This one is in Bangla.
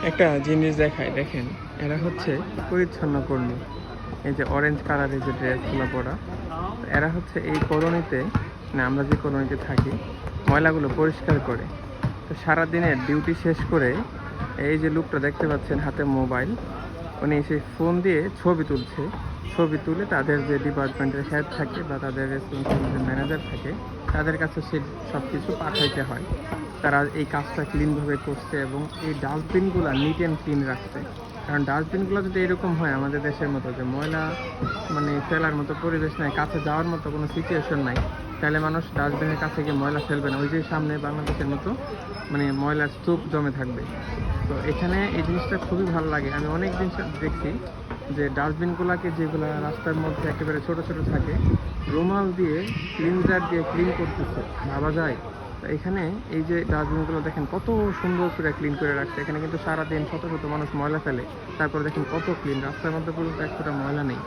একটা জিনিস দেখায়, দেখেন এরা হচ্ছে পরিচ্ছন্ন কর্মী। এই যে অরেঞ্জ কালারের যে ড্রেসগুলো পরা, এরা হচ্ছে এই কলোনিতে, না আমরা যে কলোনিতে থাকি, ময়লাগুলো পরিষ্কার করে। তো সারাদিনের ডিউটি শেষ করে এই যে লোকটা দেখতে পাচ্ছেন হাতে মোবাইল, উনি সেই ফোন দিয়ে ছবি তুলছে। ছবি তুলে তাদের যে ডিপার্টমেন্টের হেড থাকে বা তাদের রেসপন্সিবল যে ম্যানেজার থাকে, তাদের কাছে সে সব কিছু পাঠাইতে হয়। তারা এই কাজটা ক্লিনভাবে করছে এবং এই ডাস্টবিনগুলো নিট অ্যান্ড ক্লিন রাখছে। কারণ ডাস্টবিনগুলো যদি এরকম হয় আমাদের দেশের মতো, যে ময়লা মানে ফেলার মতো পরিবেশ নাই, কাছে যাওয়ার মতো কোনো সিচুয়েশন নাই, তাহলে মানুষ ডাস্টবিনের কাছে গিয়ে ময়লা ফেলবে না। ওই যে সামনে বাংলাদেশের মতো মানে ময়লার স্তূপ জমে থাকবে। তো এখানে এই জিনিসটা খুবই ভালো লাগে। আমি অনেক দিন দেখছি যে ডাস্টবিনগুলোকে, যেগুলো রাস্তার মধ্যে একেবারে ছোট ছোট থাকে, রুমাল দিয়ে ক্লিনজার দিয়ে ক্লিন করতেছে, ভাবা যায়। তো এখানে এই যে ডাস্টবিনগুলো দেখেন কত সুন্দর করে ক্লিন করে রাখছে। এখানে কিন্তু সারাদিন শত শত মানুষ ময়লা ফেলে, তারপর দেখেন কত ক্লিন, রাস্তার মধ্যে পুরো এক ফোঁটা ময়লা নেই।